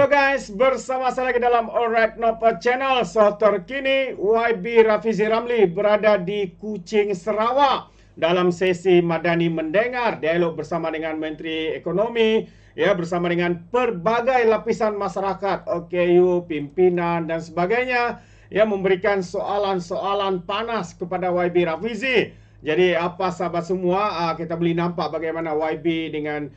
Halo guys, bersama saya lagi dalam Alright Nova Channel. So terkini YB Rafizi Ramli berada di Kuching, Sarawak dalam sesi Madani Mendengar, dialog bersama dengan Menteri Ekonomi, ya, bersama dengan pelbagai lapisan masyarakat, OKU, pimpinan dan sebagainya, ya, memberikan soalan-soalan panas kepada YB Rafizi. Jadi apa sahabat semua, kita boleh nampak bagaimana YB dengan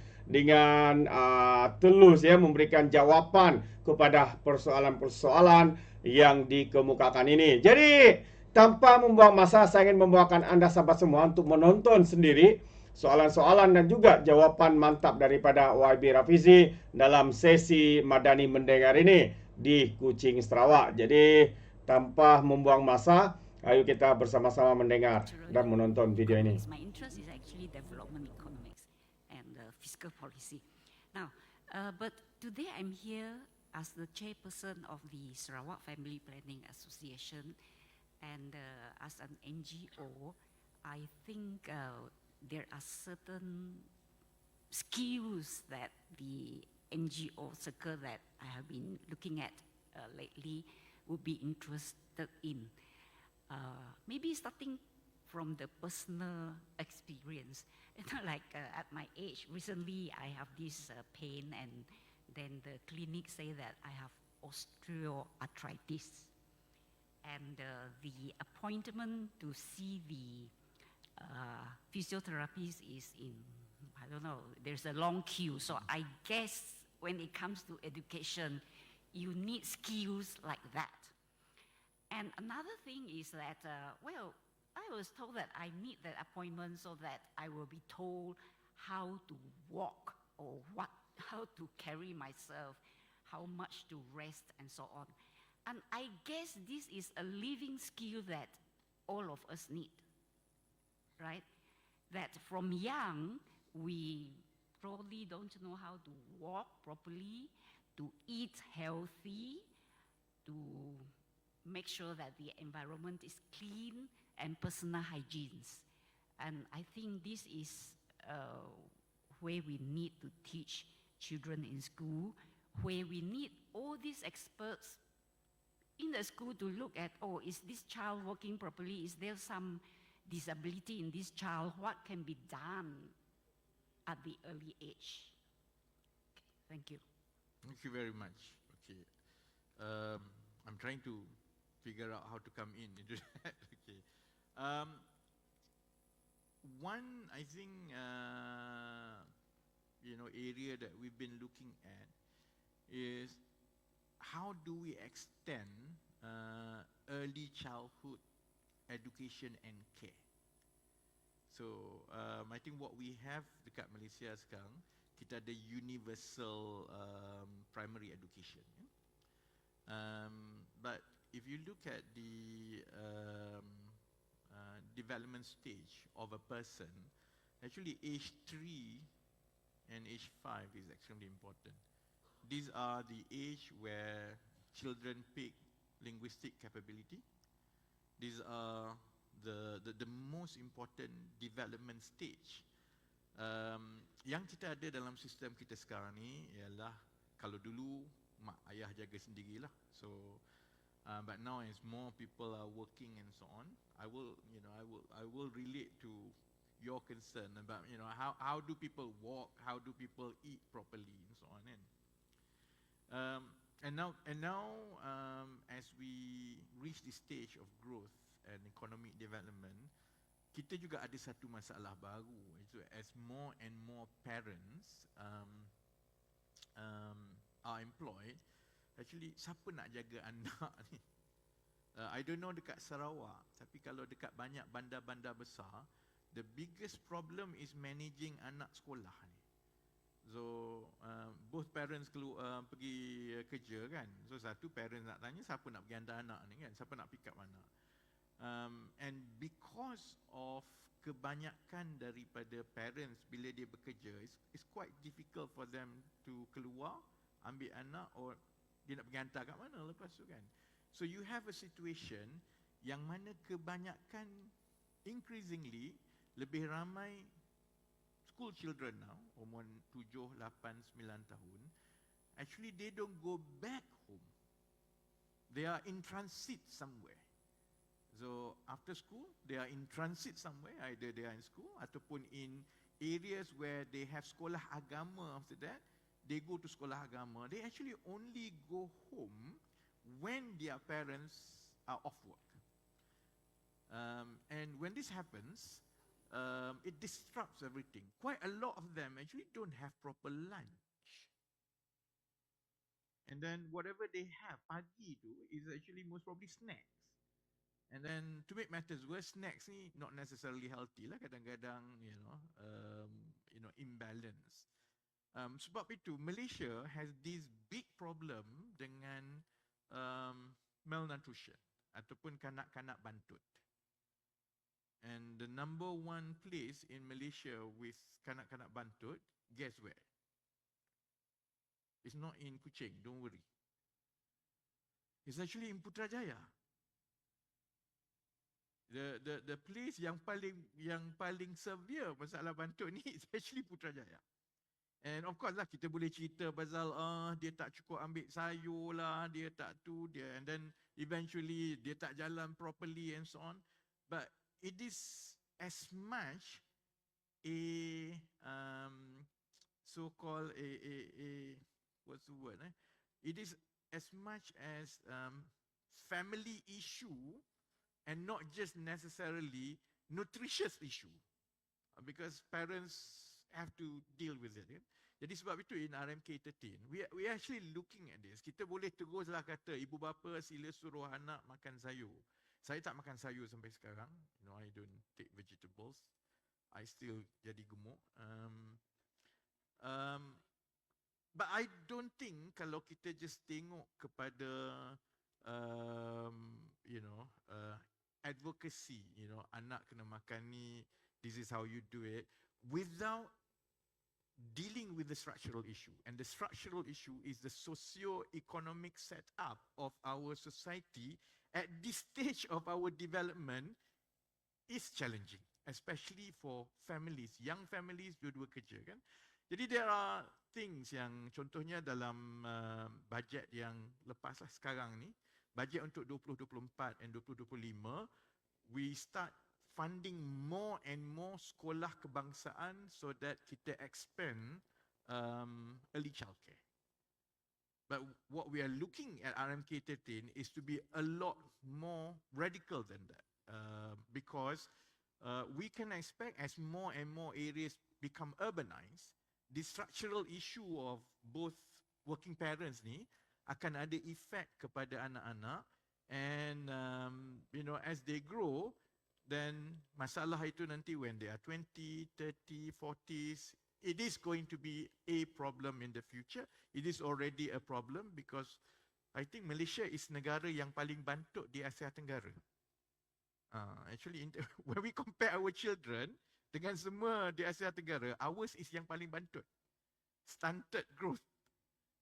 tulus, ya, memberikan jawapan kepada persoalan-persoalan yang dikemukakan ini. Jadi tanpa membuang masa, saya ingin membawakan Anda sahabat semua untuk menonton sendiri soalan-soalan dan juga jawapan mantap daripada YB Rafizi dalam sesi Madani Mendengar ini di Kuching, Sarawak. Jadi tanpa membuang masa, ayo kita bersama-sama mendengar dan menonton video ini. My interest is actually development economics and fiscal policy. Now, but today I'm here as the chairperson of the Sarawak Family Planning Association, and as an NGO, I think there are certain skills that the NGO circle that I have been looking at lately would be interested in. Maybe starting from the personal experience. Like at my age, recently I have this pain, and then the clinic say that I have osteoarthritis. And the appointment to see the physiotherapist is in, I don't know, there's a long queue. So I guess when it comes to education, you need skills like that. And another thing is that, I was told that I need that appointment so that I will be told how to walk or how to carry myself, how much to rest, and so on. And I guess this is a living skill that all of us need, right? That from young, we probably don't know how to walk properly, to eat healthy, to make sure that the environment is clean, and personal hygiene. And I think this is where we need to teach children in school, where we need all these experts in the school to look at, oh, is this child walking properly? Is there some disability in this child? What can be done at the early age? Okay, thank you. Thank you very much. Okay, I'm trying to figure out how to come into that. Okay, one, I think, area that we've been looking at is how do we extend early childhood education and care. So I think what we have dekat Malaysia sekarang, kita ada universal primary education. But if you look at the development stage of a person, actually age 3 and age 5 is extremely important. These are the age where children pick linguistic capability. These are the most important development stage. Yang kita ada dalam sistem kita sekarang ni ialah, kalau dulu mak ayah jaga sendirilah. So but now as more people are working and so on, I will relate to your concern about how do people walk, how do people eat properly and so on. And now as we reach this stage of growth and economic development, kita juga ada satu masalah baru. So as more and more parents are employed, actually siapa nak jaga anak ni? I don't know dekat Sarawak, tapi kalau dekat banyak bandar-bandar besar, the biggest problem is managing anak sekolah ni. So both parents pergi kerja kan. So satu parents nak tanya, siapa nak pergi hantar anak ni kan? Siapa nak pick up anak? And because of kebanyakan daripada parents bila dia bekerja, it's quite difficult for them to keluar, ambil anak, or dia nak pergi hantar kat mana lepas tu kan. So you have a situation yang mana kebanyakan, increasingly, lebih ramai school children now, umur 7, 8, 9 tahun, actually they don't go back home. They are in transit somewhere. So after school, they are in transit somewhere. Either they are in school ataupun in areas where they have sekolah agama. After that, they go to sekolah agama. They actually only go home when their parents are off work. And when this happens, it disrupts everything. Quite a lot of them actually don't have proper lunch. And then whatever they have pagi tu is actually most probably snacks. And then to make matters worse, snacks ni not necessarily healthy lah, kadang-kadang imbalance. Sebab itu Malaysia has this big problem dengan malnutrition ataupun kanak-kanak bantut. And the number one place in Malaysia with kanak-kanak bantut, guess where? It's not in Kuching, don't worry. It's actually in Putrajaya. The place yang paling severe masalah bantut ni is actually Putrajaya. And of course lah, kita boleh cerita pasal dia tak cukup ambil sayur lah, dia tak tu, dia, and then eventually dia tak jalan properly and so on. But it is as much a so-called what's the word? It is as much as family issue and not just necessarily nutritious issue, because parents have to deal with it. Jadi sebab itu in RMK 13, we actually looking at this. Kita boleh teruslah kata ibu bapa sila suruh anak makan sayur. Saya tak makan sayur sampai sekarang. I don't take vegetables. I still jadi gemuk. But I don't think kalau kita just tengok kepada advocacy, anak kena makan ni, this is how you do it, without dealing with the structural issue. And the structural issue is the socio-economic setup of our society at this stage of our development is challenging, especially for families, young families, dua-dua kerja kan. Jadi there are things yang contohnya dalam bajet yang lepas lah sekarang ni, bajet untuk 2024 and 2025, we start funding more and more sekolah kebangsaan so that kita expand early childcare. But what we are looking at RMK 13 is to be a lot more radical than that, because we can expect as more and more areas become urbanized, the structural issue of both working parents ni akan ada effect kepada anak-anak, and as they grow, then masalah itu nanti when they are 20, 30, 40s, it is going to be a problem in the future. It is already a problem because I think Malaysia is negara yang paling bantut di Asia Tenggara. Actually, when we compare our children dengan semua di Asia Tenggara, ours is yang paling bantut. Stunted growth.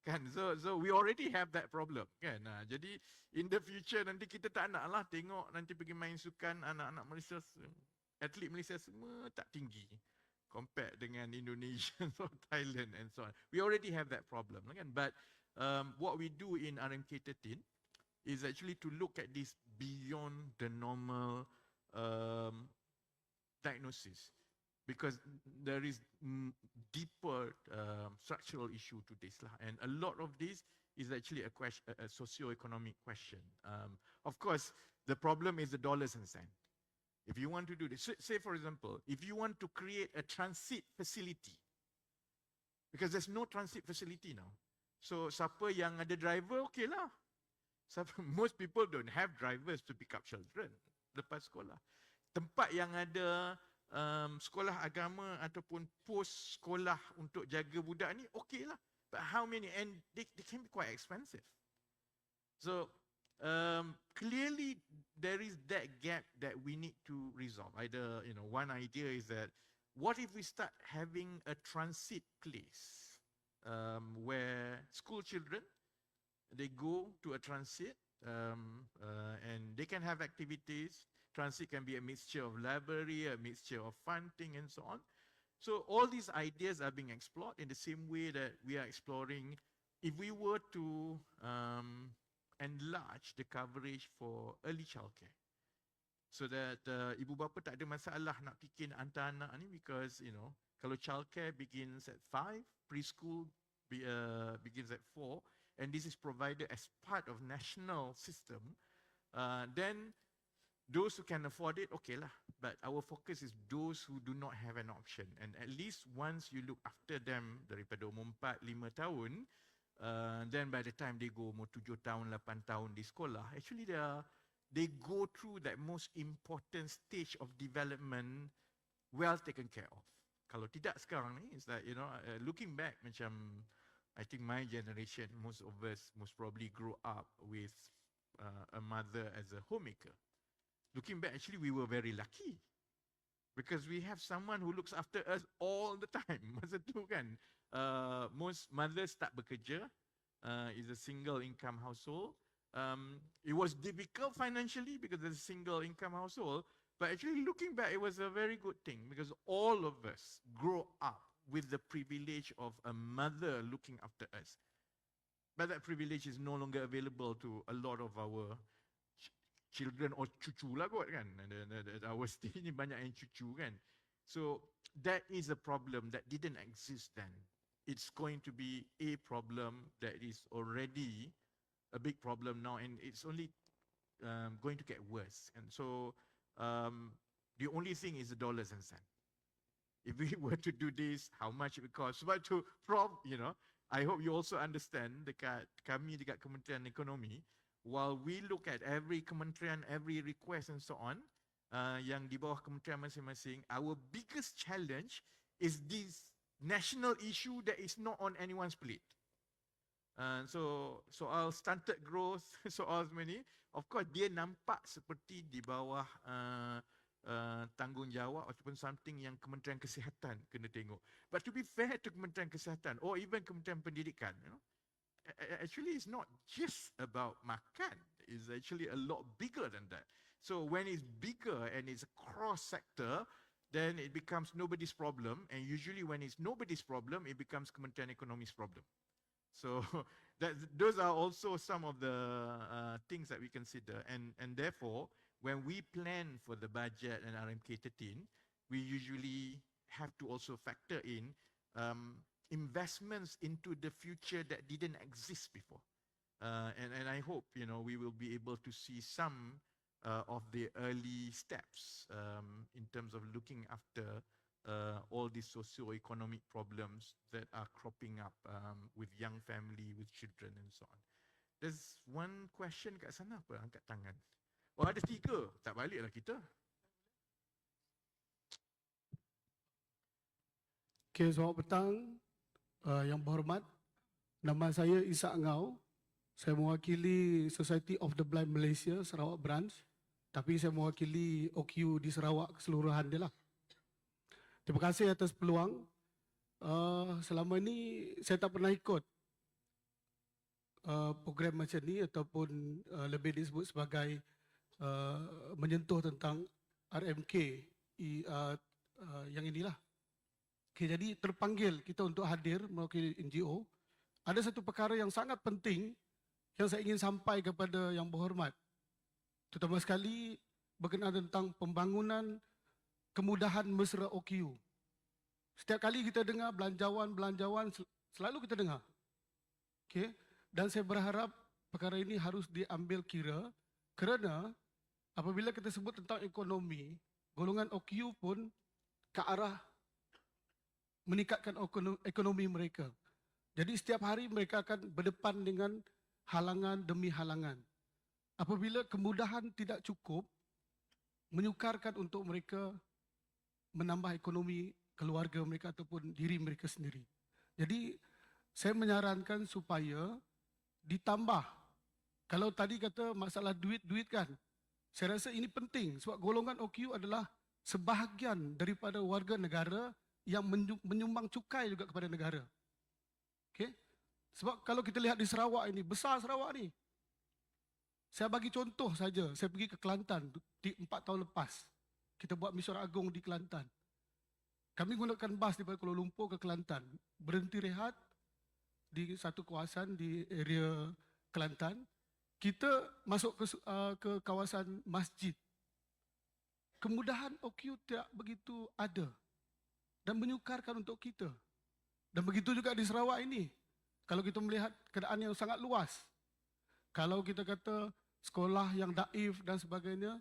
Kan? So we already have that problem. Kan? Jadi in the future nanti kita tak nak lah tengok nanti pergi main sukan anak-anak Malaysia, atlet Malaysia semua tak tinggi compared dengan Indonesia or Thailand and so on. We already have that problem. Kan? But what we do in RMK 13 is actually to look at this beyond the normal diagnosis, because there is deeper structural issue to this lah. And a lot of this is actually a socio-economic question. Of course, the problem is the dollars and cents. If you want to do this, say for example, if you want to create a transit facility, because there's no transit facility now. So siapa yang ada driver, okay lah. Most people don't have drivers to pick up children lepas sekolah. Tempat yang ada sekolah agama ataupun post sekolah untuk jaga budak ni, okay lah. But how many? And they can be quite expensive. So clearly there is that gap that we need to resolve. Either, one idea is that what if we start having a transit place where school children, they go to a transit and they can have activities. Transit can be a mixture of library, a mixture of funding, and so on. So all these ideas are being explored in the same way that we are exploring if we were to enlarge the coverage for early childcare, so that ibu bapa tak ada masalah nak fikir hantar anak ni, because kalau childcare begins at 5, preschool begins at 4, and this is provided as part of national system, then those who can afford it, okay lah. But our focus is those who do not have an option. And at least once you look after them daripada umur 4, 5 tahun, then by the time they go umur 7 tahun, 8 tahun di sekolah, actually they go through that most important stage of development well taken care of. Kalau tidak sekarang ni, it's like, looking back, macam, I think my generation, most of us most probably grew up with a mother as a homemaker. Looking back, actually, we were very lucky because we have someone who looks after us all the time. Masa tu kan, most mothers tak bekerja, is a single income household. It was difficult financially because it's a single income household, but actually looking back, it was a very good thing because all of us grow up with the privilege of a mother looking after us. But that privilege is no longer available to a lot of our children or cucu lah kot kan. Our state ni banyak yang cucu kan. So that is a problem that didn't exist then. It's going to be a problem that is already a big problem now, and it's only going to get worse. And so the only thing is the dollars and cents. If we were to do this, how much it would cost? But I hope you also understand dekat kami dekat Kementerian Ekonomi, while we look at every kementerian, every request and so on, yang di bawah kementerian masing-masing, our biggest challenge is this national issue that is not on anyone's plate. So soal stunted growth, soal ni, of course dia nampak seperti di bawah tanggungjawab ataupun something yang Kementerian Kesihatan kena tengok. But to be fair to Kementerian Kesihatan or even Kementerian Pendidikan, actually it's not just about makan. It's actually a lot bigger than that. So when it's bigger and it's cross sector, then it becomes nobody's problem. And usually when it's nobody's problem, it becomes Kementerian Ekonomi's problem. So those are also some of the things that we consider. And therefore, when we plan for the budget and RMK 13, we usually have to also factor in investments into the future that didn't exist before. And I hope, we will be able to see some of the early steps in terms of looking after all these socio-economic problems that are cropping up with young family, with children and so on. There's one question kat sana, apa? Angkat tangan. Oh, ada 3. Tak baliklah kita. Okay, selamat petang. Yang berhormat, nama saya Isak Ngau. Saya mewakili Society of the Blind Malaysia, Sarawak Branch. Tapi saya mewakili OQ di Sarawak keseluruhan dia lah. Terima kasih atas peluang. Selama ini saya tak pernah ikut program macam ni ataupun lebih disebut sebagai menyentuh tentang RMK yang inilah. Okay, jadi terpanggil kita untuk hadir mewakili NGO. Ada satu perkara yang sangat penting yang saya ingin sampaikan kepada yang berhormat. Terutama sekali berkenaan tentang pembangunan kemudahan mesra OQ. Setiap kali kita dengar belanjawan, selalu kita dengar. Okay? Dan saya berharap perkara ini harus diambil kira kerana apabila kita sebut tentang ekonomi, golongan OQ pun ke arah meningkatkan ekonomi mereka. Jadi setiap hari mereka akan berdepan dengan halangan demi halangan. Apabila kemudahan tidak cukup, menyukarkan untuk mereka menambah ekonomi keluarga mereka ataupun diri mereka sendiri. Jadi saya menyarankan supaya ditambah. Kalau tadi kata masalah duit kan, saya rasa ini penting sebab golongan OQ adalah sebahagian daripada warga negara yang menyumbang cukai juga kepada negara. Okay? Sebab kalau kita lihat di Sarawak ini, besar Sarawak ni. Saya bagi contoh saja, saya pergi ke Kelantan di 4 tahun lepas. Kita buat Mesyuarat Agung di Kelantan. Kami gunakan bas daripada Kuala Lumpur ke Kelantan. Berhenti rehat di satu kawasan di area Kelantan. Kita masuk ke kawasan masjid. Kemudahan OQ tidak begitu ada dan menyukarkan untuk kita. Dan begitu juga di Sarawak ini. Kalau kita melihat keadaan yang sangat luas. Kalau kita kata sekolah yang daif dan sebagainya,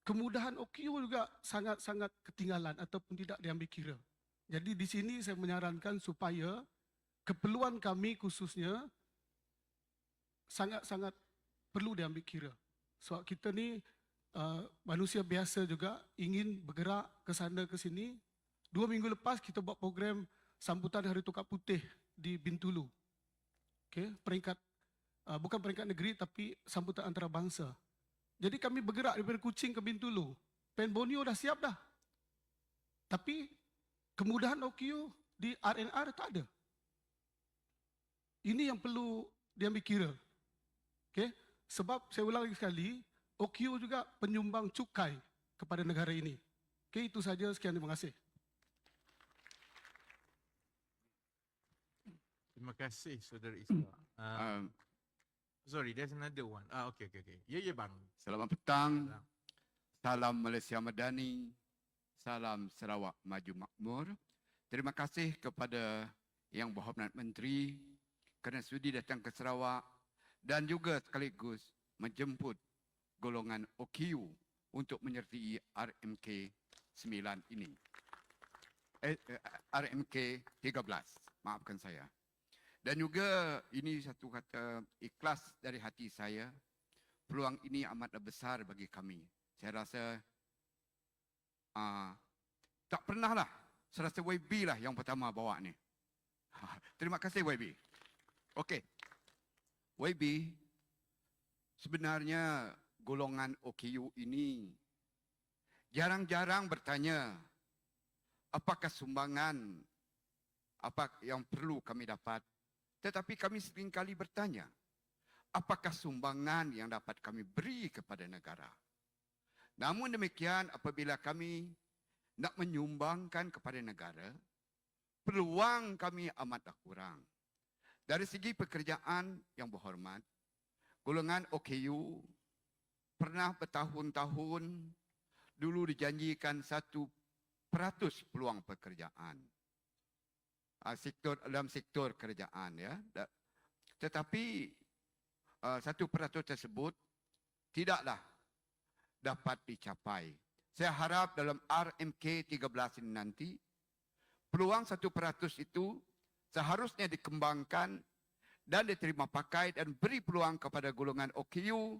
kemudahan OQ juga sangat-sangat ketinggalan ataupun tidak diambil kira. Jadi di sini saya menyarankan supaya keperluan kami khususnya sangat-sangat perlu diambil kira. Sebab kita ni manusia biasa juga ingin bergerak ke sana ke sini. 2 minggu lepas kita buat program sambutan Hari Tukar Putih di Bintulu. Okay, bukan peringkat negeri tapi sambutan antarabangsa. Jadi kami bergerak daripada Kuching ke Bintulu. Pen Borneo dah siap dah. Tapi kemudahan OQ di RNR tak ada. Ini yang perlu diambil kira. Okay? Sebab saya ulang lagi sekali, OQ juga penyumbang cukai kepada negara ini. Okay, itu saja. Sekian, terima kasih. Terima kasih, Saudara Isra. Sorry, there's another one. Okay. Ya, bang. Selamat petang. Salam Malaysia Madani. Salam Sarawak Maju Makmur. Terima kasih kepada Yang Berhormat Menteri kerana sudi datang ke Sarawak dan juga sekaligus menjemput golongan OQ untuk menyertai RMK 9 ini. RMK 13, maafkan saya. Dan juga ini satu kata ikhlas dari hati saya. Peluang ini amatlah besar bagi kami. Saya rasa tak pernah lah. Saya rasa YB lah yang pertama bawa ni. Terima kasih YB. Okey. YB, sebenarnya golongan OKU ini jarang-jarang bertanya apakah sumbangan apa yang perlu kami dapat. Tetapi kami seringkali bertanya, apakah sumbangan yang dapat kami beri kepada negara? Namun demikian, apabila kami nak menyumbangkan kepada negara, peluang kami amatlah kurang. Dari segi pekerjaan yang berhormat, golongan OKU pernah bertahun-tahun dulu dijanjikan 1% peluang pekerjaan. Dalam sektor kerajaan, ya. Tetapi 1% tersebut tidaklah dapat dicapai. Saya harap dalam RMK 13 ini nanti peluang 1% itu seharusnya dikembangkan dan diterima pakai dan beri peluang kepada golongan OKU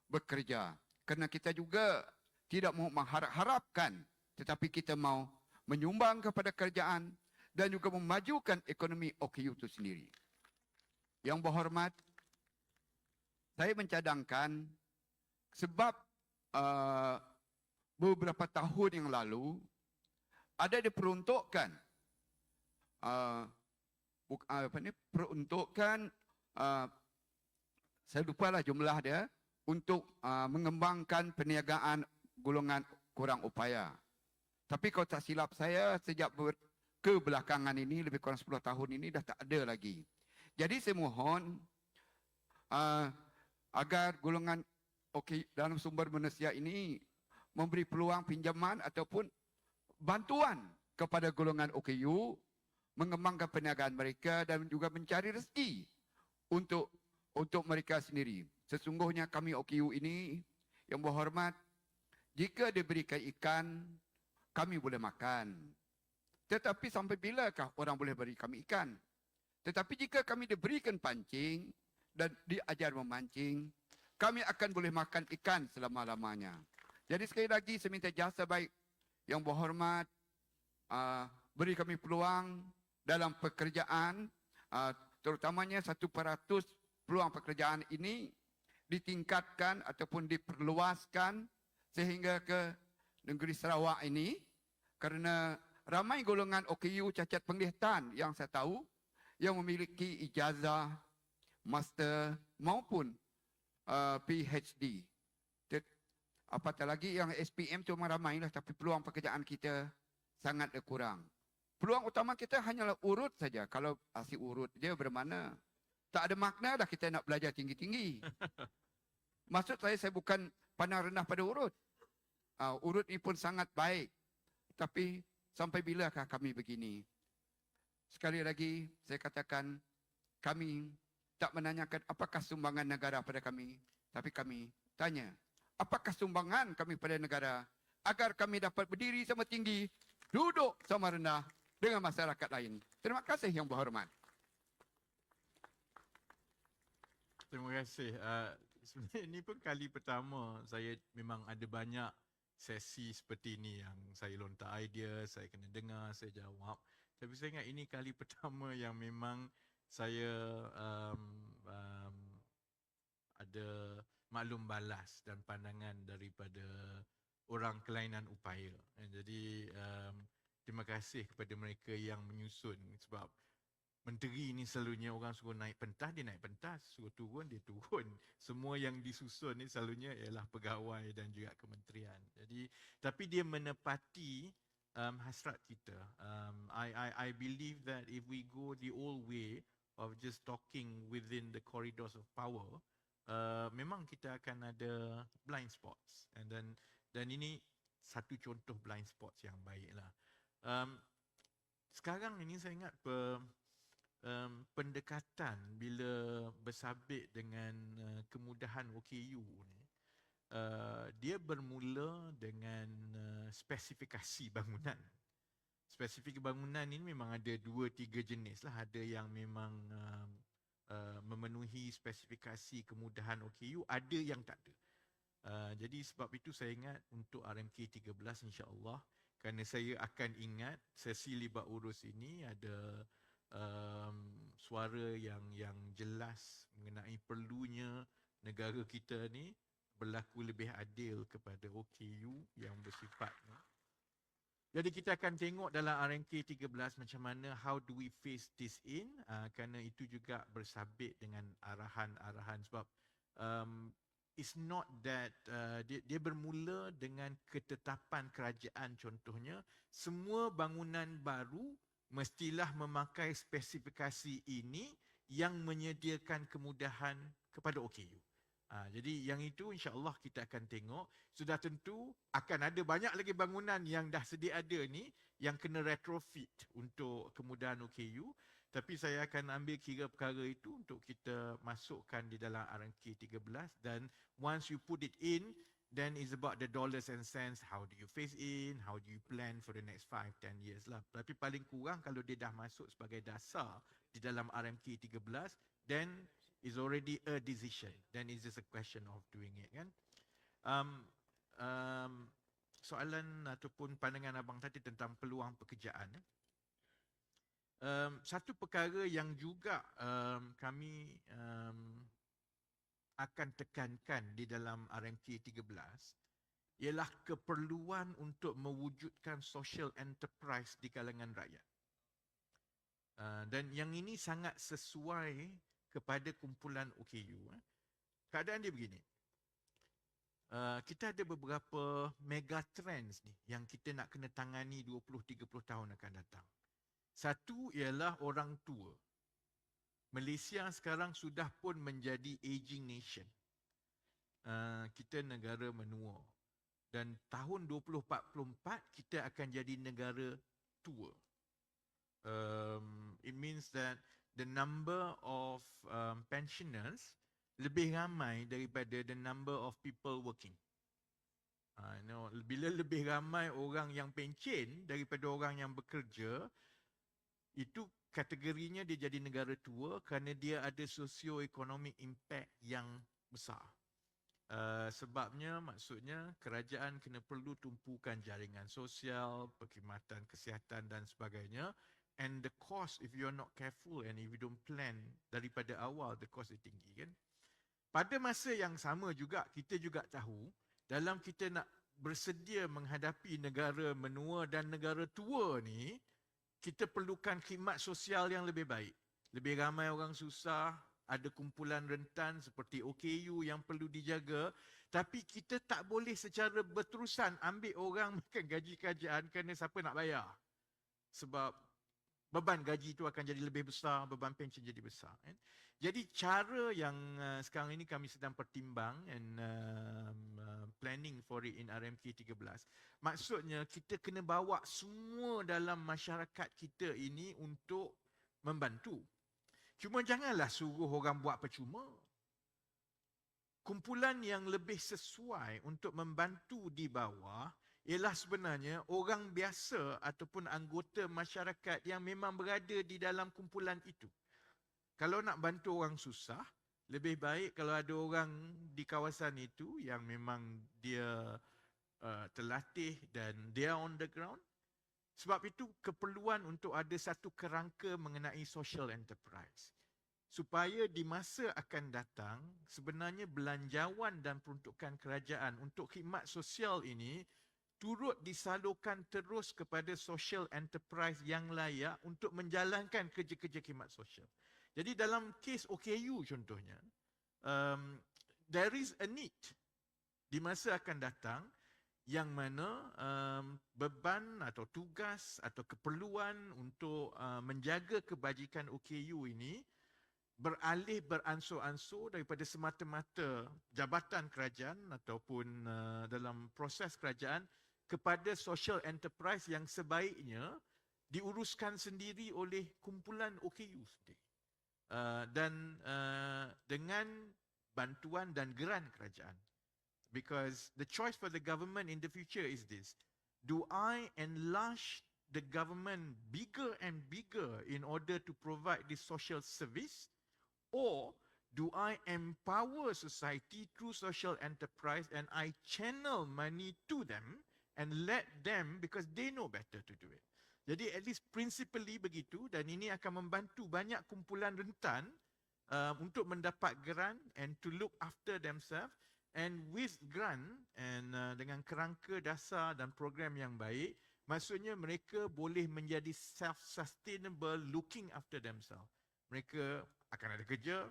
bekerja. Kerana kita juga tidak mahu mengharap-harapkan, tetapi kita mahu menyumbang kepada kerajaan dan juga memajukan ekonomi OKU itu sendiri. Yang berhormat, saya mencadangkan sebab beberapa tahun yang lalu ada diperuntukkan saya lupalah jumlah dia untuk mengembangkan perniagaan golongan kurang upaya. Tapi kalau tak silap saya, sejak kebelakangan ini, lebih kurang 10 tahun ini dah tak ada lagi. Jadi saya mohon agar golongan dalam sumber manusia ini memberi peluang pinjaman ataupun bantuan kepada golongan OKU mengembangkan perniagaan mereka dan juga mencari rezeki untuk mereka sendiri. Sesungguhnya kami OKU ini yang berhormat, jika diberikan ikan, kami boleh makan. Tetapi sampai bilakah orang boleh beri kami ikan? Tetapi jika kami diberikan pancing dan diajar memancing, kami akan boleh makan ikan selama-lamanya. Jadi sekali lagi saya minta jasa baik yang berhormat, beri kami peluang dalam pekerjaan, terutamanya 1% peluang pekerjaan ini ditingkatkan ataupun diperluaskan sehingga ke negeri Sarawak ini, kerana ramai golongan OKU cacat penglihatan yang saya tahu yang memiliki ijazah, master maupun PhD. Apatah lagi yang SPM tu ramai lah, tapi peluang pekerjaan kita sangat kurang. Peluang utama kita hanyalah urut saja. Kalau si urut dia bermakna tak ada makna dah kita nak belajar tinggi-tinggi. Maksud saya bukan pandang rendah pada urut. Urut ini pun sangat baik. Tapi sampai bilakah kami begini? Sekali lagi saya katakan, kami tak menanyakan apakah sumbangan negara pada kami. Tapi kami tanya, apakah sumbangan kami pada negara agar kami dapat berdiri sama tinggi, duduk sama rendah dengan masyarakat lain. Terima kasih yang berhormat. Terima kasih. Sebenarnya ini pun kali pertama saya memang ada banyak sesi seperti ini yang saya lontar idea, saya kena dengar, saya jawab. Tapi saya ingat ini kali pertama yang memang saya ada maklum balas dan pandangan daripada orang kelainan upaya. Jadi terima kasih kepada mereka yang menyusun, sebab menteri ni selalunya orang suruh naik pentas, dia naik pentas, suruh turun, dia turun. Semua yang disusun ni selalunya ialah pegawai dan juga kementerian. Jadi tapi dia menepati hasrat kita. I believe that if we go the old way of just talking within the corridors of power, memang kita akan ada blind spots. Dan ini satu contoh blind spots yang baiklah. Sekarang ini saya ingat pendekatan bila bersabit dengan kemudahan OKU ni, dia bermula dengan spesifikasi bangunan. Spesifikasi bangunan ini memang ada 2-3 jenis lah. Ada yang memang memenuhi spesifikasi kemudahan OKU, ada yang tak ada. Jadi sebab itu saya ingat untuk RMK 13 insya-Allah, kerana saya akan ingat sesi libat urus ini ada suara yang jelas mengenai perlunya negara kita ni berlaku lebih adil kepada OKU yang bersifat. Jadi kita akan tengok dalam RMK 13 macam mana how do we face this in, kerana itu juga bersabit dengan arahan-arahan, sebab it's not that dia bermula dengan ketetapan kerajaan. Contohnya semua bangunan baru mestilah memakai spesifikasi ini yang menyediakan kemudahan kepada OKU. Jadi yang itu insya-Allah kita akan tengok. Sudah tentu akan ada banyak lagi bangunan yang dah sedia ada ni yang kena retrofit untuk kemudahan OKU. Tapi saya akan ambil kira perkara itu untuk kita masukkan di dalam RMK 13, dan once you put it in, then it's about the dollars and cents. How do you phase in? How do you plan for the next 5-10 years lah. Tapi paling kurang kalau dia dah masuk sebagai dasar di dalam RMK 13, then it's already a decision. Then it's just a question of doing it, kan? Soalan ataupun pandangan abang tadi tentang peluang pekerjaan. Satu perkara yang juga kami akan tekankan di dalam RMK 13 ialah keperluan untuk mewujudkan social enterprise di kalangan rakyat. Dan yang ini sangat sesuai kepada kumpulan OKU. Keadaan dia begini. Kita ada beberapa mega trends ni yang kita nak kena tangani 20-30 tahun akan datang. Satu ialah orang tua. Malaysia sekarang sudah pun menjadi aging nation. Kita negara menua. Dan tahun 2044 kita akan jadi negara tua. It means that the number of pensioners lebih ramai daripada the number of people working. Bila lebih ramai orang yang pencen daripada orang yang bekerja, itu kategorinya dia jadi negara tua kerana dia ada socio-economic impact yang besar. Sebabnya maksudnya kerajaan kena perlu tumpukan jaringan sosial, perkhidmatan kesihatan dan sebagainya, and the cost if you are not careful and if you don't plan daripada awal, the cost is tinggi, kan? Pada masa yang sama juga kita juga tahu dalam kita nak bersedia menghadapi negara menua dan negara tua ni, kita perlukan khidmat sosial yang lebih baik. Lebih ramai orang susah, ada kumpulan rentan seperti OKU yang perlu dijaga, tapi kita tak boleh secara berterusan ambil orang makan gaji kerajaan kerana siapa nak bayar. Sebab beban gaji itu akan jadi lebih besar, beban pension jadi besar. Kan? Jadi cara yang sekarang ini kami sedang pertimbang and planning for it in RMK 13. Maksudnya kita kena bawa semua dalam masyarakat kita ini untuk membantu. Cuma janganlah suruh orang buat percuma. Kumpulan yang lebih sesuai untuk membantu di bawah ialah sebenarnya orang biasa ataupun anggota masyarakat yang memang berada di dalam kumpulan itu. Kalau nak bantu orang susah, lebih baik kalau ada orang di kawasan itu yang memang dia terlatih dan dia on the ground. Sebab itu keperluan untuk ada satu kerangka mengenai social enterprise. Supaya di masa akan datang, sebenarnya belanjawan dan peruntukan kerajaan untuk khidmat sosial ini turut disalurkan terus kepada social enterprise yang layak untuk menjalankan kerja-kerja khidmat sosial. Jadi dalam kes OKU contohnya, there is a need di masa akan datang yang mana beban atau tugas atau keperluan untuk menjaga kebajikan OKU ini beralih beransur-ansur daripada semata-mata jabatan kerajaan ataupun dalam proses kerajaan kepada social enterprise yang sebaiknya diuruskan sendiri oleh kumpulan OKU sendiri. Dan dengan bantuan dan geran kerajaan. Because the choice for the government in the future is this. Do I enlarge the government bigger and bigger in order to provide this social service? Or do I empower society through social enterprise and I channel money to them and let them, because they know better to do it. Jadi at least principally begitu, dan ini akan membantu banyak kumpulan rentan untuk mendapat grant and to look after themselves. And with grant and dengan kerangka dasar dan program yang baik, maksudnya mereka boleh menjadi self-sustainable looking after themselves. Mereka akan ada kerja,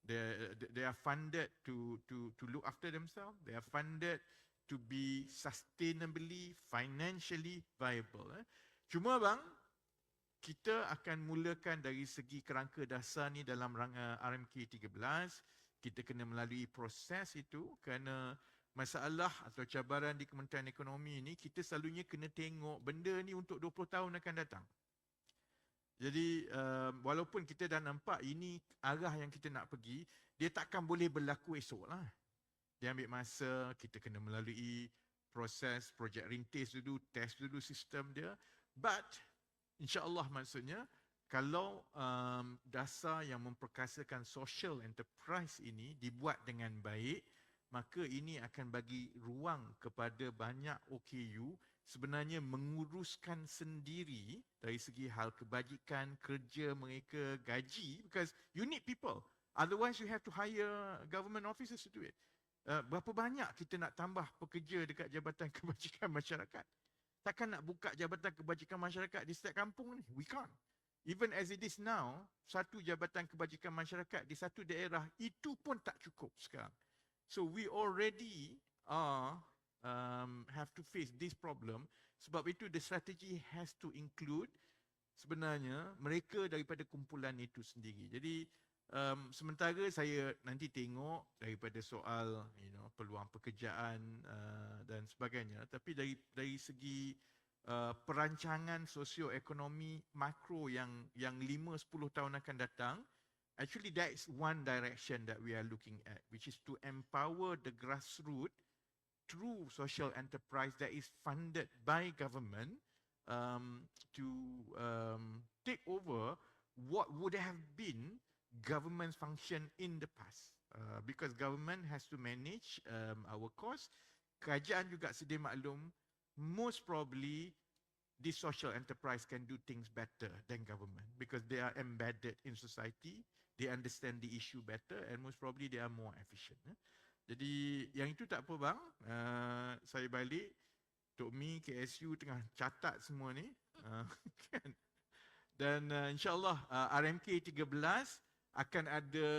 they are funded to look after themselves, they are funded to be sustainably, financially viable. Cuma bang, kita akan mulakan dari segi kerangka dasar ni dalam RMK 13. Kita kena melalui proses itu kerana masalah atau cabaran di Kementerian Ekonomi ini kita selalunya kena tengok benda ni untuk 20 tahun akan datang. Jadi walaupun kita dah nampak ini arah yang kita nak pergi, dia takkan boleh berlaku esok lah. Dia ambil masa, kita kena melalui proses projek rintis dulu, test dulu sistem dia. But insya-Allah maksudnya kalau dasar yang memperkasakan social enterprise ini dibuat dengan baik, maka ini akan bagi ruang kepada banyak OKU sebenarnya menguruskan sendiri dari segi hal kebajikan, kerja mereka, gaji, because you need people. Otherwise you have to hire government officers to do it. Berapa banyak kita nak tambah pekerja dekat Jabatan Kebajikan Masyarakat? Takkan nak buka Jabatan Kebajikan Masyarakat di setiap kampung ni? We can't. Even as it is now, satu Jabatan Kebajikan Masyarakat di satu daerah itu pun tak cukup sekarang. So we already have to face this problem. Sebab itu the strategy has to include sebenarnya mereka daripada kumpulan itu sendiri. Jadi sementara saya nanti tengok daripada soal peluang pekerjaan dan sebagainya, tapi dari segi perancangan sosioekonomi makro yang 5-10 tahun akan datang, actually that is one direction that we are looking at, which is to empower the grassroots through social enterprise that is funded by government to take over what would have been government's function in the past. Because government has to manage our costs, kerajaan juga sedia maklum, most probably this social enterprise can do things better than government because they are embedded in society, they understand the issue better and most probably they are more efficient. Jadi yang itu tak apa bang, saya balik, Tok Mi, KSU tengah catat semua ni. Dan insyaAllah RMK 13 akan ada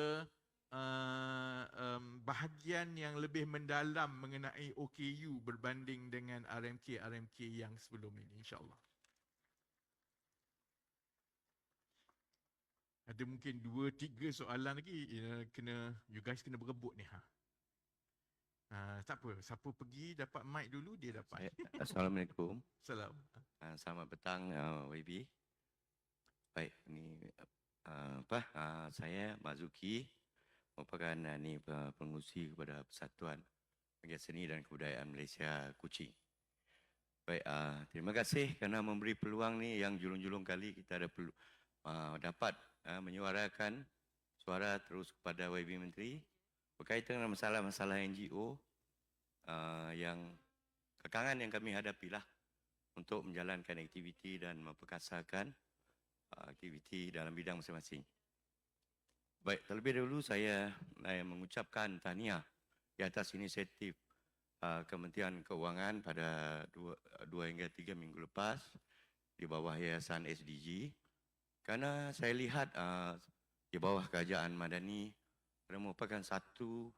bahagian yang lebih mendalam mengenai OKU berbanding dengan RMK yang sebelum ini, insyaAllah. Ada mungkin 2-3 soalan lagi, you guys kena berebut ni. Tak apa, siapa pergi dapat mic dulu, dia dapat. Assalamualaikum. Salam. Selamat petang YB. Baik, ni saya Mazuki, merupakan pengurusi kepada Persatuan Pengias Seni dan Kebudayaan Malaysia Kuching. Baik, terima kasih kerana memberi peluang ni yang julung-julung kali kita ada dapat menyuarakan suara terus kepada YB Menteri berkaitan dengan masalah-masalah NGO yang kekangan yang kami hadapilah untuk menjalankan aktiviti dan memperkasakan aktiviti dalam bidang masing-masing. Baik, terlebih dahulu saya mengucapkan tahniah di atas inisiatif Kementerian Keuangan pada 2 hingga 3 minggu lepas di bawah Yayasan SDG, kerana saya lihat di bawah Kerajaan Madani merupakan satu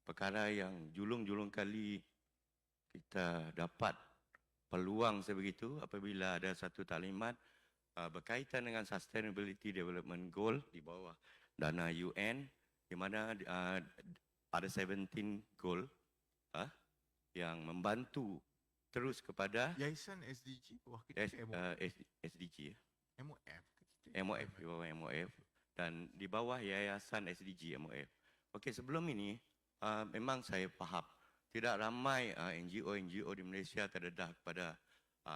perkara yang julung-julung kali kita dapat peluang sebegitu apabila ada satu taklimat berkaitan dengan Sustainability Development Goal di bawah dana UN, di mana ada 17 goal yang membantu terus kepada Yayasan SDG bawah kita SDG, MOF. MOF, di bawah MOF dan di bawah Yayasan SDG MOF. Okey, sebelum ini memang saya faham tidak ramai NGO di Malaysia terdedah kepada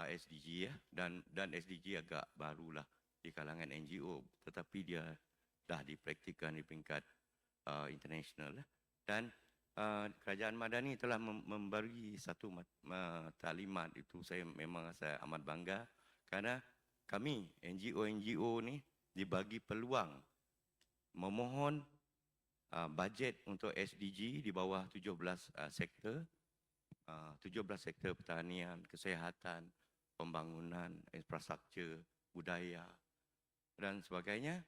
SDG dan SDG agak barulah di kalangan NGO, tetapi dia dah dipraktikkan di peringkat international dan Kerajaan Madani telah memberi satu taklimat itu. Saya memang amat bangga kerana kami NGO ni dibagi peluang memohon bajet untuk SDG di bawah 17 sektor, 17 sektor pertanian, kesihatan, pembangunan, infrastruktur, budaya dan sebagainya,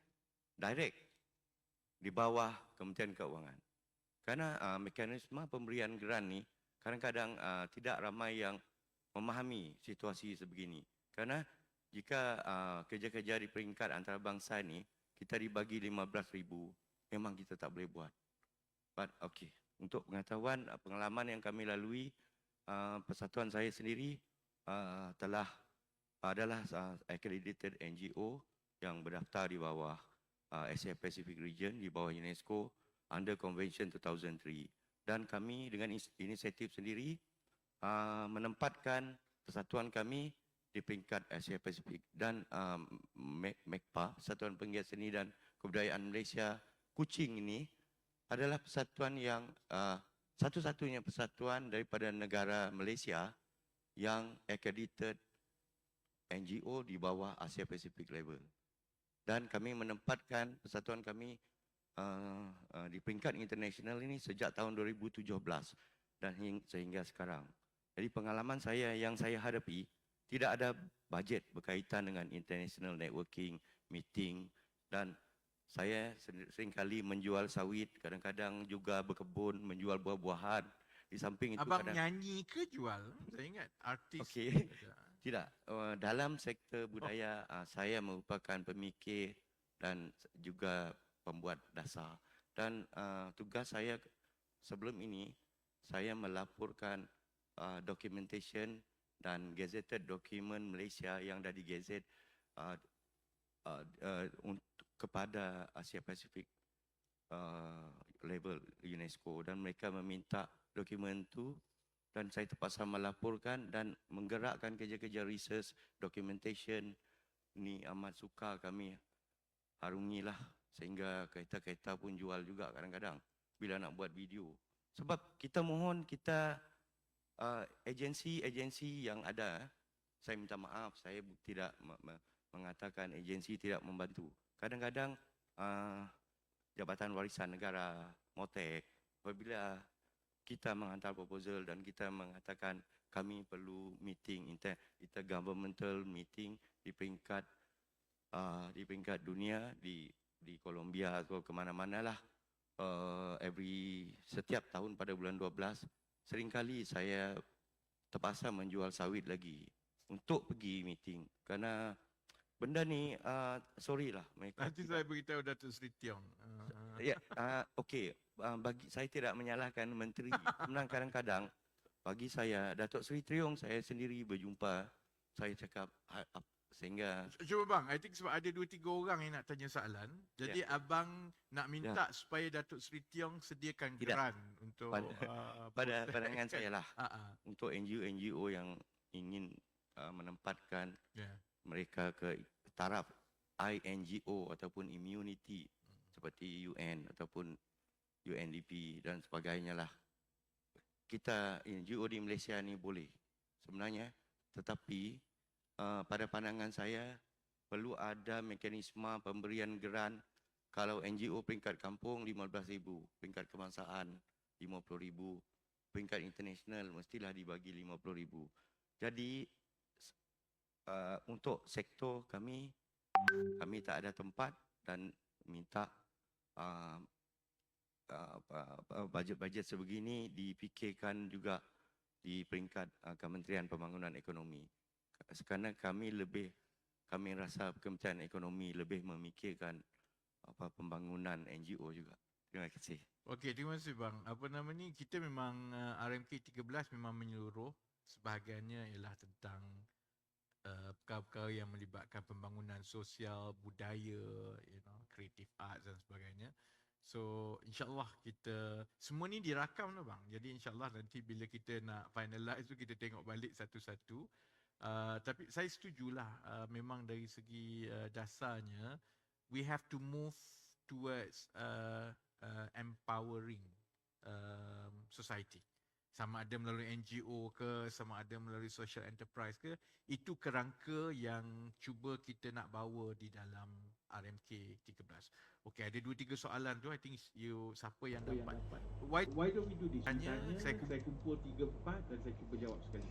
direct di bawah Kementerian Keuangan. Kerana mekanisme pemberian grant ni kadang-kadang tidak ramai yang memahami situasi sebegini. Kerana jika kerja-kerja di peringkat antarabangsa ni kita dibagi 15,000, memang kita tak boleh buat. But okay, untuk pengetahuan pengalaman yang kami lalui, persatuan saya sendiri adalah accredited NGO yang berdaftar di bawah Asia Pacific Region, di bawah UNESCO under Convention 2003, dan kami dengan inisiatif sendiri menempatkan persatuan kami di peringkat Asia Pasifik dan MECPA, Persatuan Pengias Seni dan Kebudayaan Malaysia Kuching ini adalah persatuan yang satu-satunya persatuan daripada negara Malaysia yang accredited NGO di bawah Asia Pacific level. Dan kami menempatkan persatuan kami di peringkat international ini sejak tahun 2017 dan sehingga sekarang. Jadi pengalaman saya yang saya hadapi, tidak ada bajet berkaitan dengan international networking, meeting, dan saya seringkali menjual sawit, kadang-kadang juga berkebun, menjual buah-buahan. Di samping itu Abang nyanyi ke jual? Saya ingat artis. Okey. Tidak. Dalam sektor budaya, saya merupakan pemikir dan juga pembuat dasar. Dan tugas saya sebelum ini, saya melaporkan documentation dan gazetted document Malaysia yang dah digazet kepada Asia Pacific level UNESCO, dan mereka meminta dokumen itu dan saya terpaksa melaporkan dan menggerakkan kerja-kerja research documentation ni. Amat sukar kami harungilah sehingga kereta-kereta pun jual juga kadang-kadang bila nak buat video. Sebab kita mohon kita agensi-agensi yang ada, saya minta maaf, saya tidak mengatakan agensi tidak membantu. Kadang-kadang Jabatan Warisan Negara, MOTEK, apabila kita menghantar proposal dan kita mengatakan kami perlu meeting, intergovernmental meeting di peringkat dunia, di Colombia atau kemana-mana lah, setiap tahun pada bulan 12, seringkali saya terpaksa menjual sawit lagi untuk pergi meeting kerana benda ni sorry lah mereka. Nanti saya beritahu Datuk Seri Tiong. Ya, okey. Bagi saya tidak menyalahkan menteri. Sebenarnya kadang-kadang bagi saya Datuk Seri Tiong saya sendiri berjumpa, saya cakap sehingga Cuba bang, I think sebab ada 2-3 orang yang nak tanya soalan. Jadi abang nak minta supaya Datuk Seri Tiong sediakan Tidak. geran untuk pada pandangan saya lah Ah. untuk NGO yang ingin menempatkan mereka ke taraf INGO ataupun immunity seperti UN ataupun UNDP dan sebagainya lah. Kita NGO di Malaysia ni boleh sebenarnya, tetapi pada pandangan saya perlu ada mekanisme pemberian geran. Kalau NGO peringkat kampung 15,000, peringkat kebangsaan 50,000, peringkat international mestilah dibagi 50,000. Jadi untuk sektor kami tak ada tempat dan minta bajet-bajet sebegini dipikirkan juga di peringkat Kementerian Pembangunan Ekonomi. Kerana kami rasa Kementerian Ekonomi lebih memikirkan pembangunan NGO juga. Terima kasih. Okey, terima kasih bang. Apa nama ni, kita memang RMK 13 memang menyeluruh. Sebahagiannya ialah tentang perkara-perkara yang melibatkan pembangunan sosial, budaya, creative arts dan sebagainya. So insyaAllah kita semua ni dirakam tu bang. Jadi insyaAllah nanti bila kita nak finalize tu kita tengok balik satu-satu. Tapi saya setujulah, memang dari segi dasarnya we have to move towards empowering society. Sama ada melalui NGO ke, sama ada melalui social enterprise ke, itu kerangka yang cuba kita nak bawa di dalam RMK 13. Okey, ada 2-3 soalan tu. I think siapa yang dapat. Why don't we do this? Saya kumpul 3-4 dan saya cuba jawab sekali.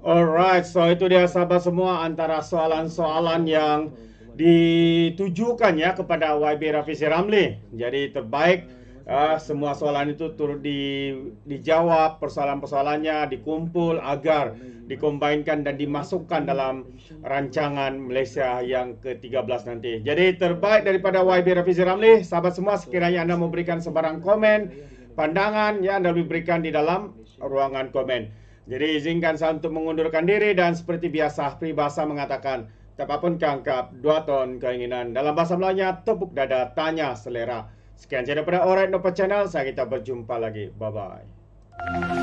Alright, so itu dia sahabat semua antara soalan-soalan yang ditujukan ya kepada YB Rafizi Ramli. Jadi terbaik semua soalan itu turut dijawab, persoalan-persoalannya dikumpul agar dikombinkan dan dimasukkan dalam rancangan Malaysia yang ke-13 nanti. Jadi terbaik daripada YB Rafizi Ramli. Sahabat semua, sekiranya anda memberikan sebarang komen, pandangan yang anda berikan di dalam ruangan komen. Jadi izinkan saya untuk mengundurkan diri dan seperti biasa peribahasa mengatakan tapapun kangkap 2 ton keinginan. Dalam bahasa Melayunya tepuk dada tanya selera. Sekian saja daripada Alright Nopa Channel. Saya kita berjumpa lagi. Bye bye.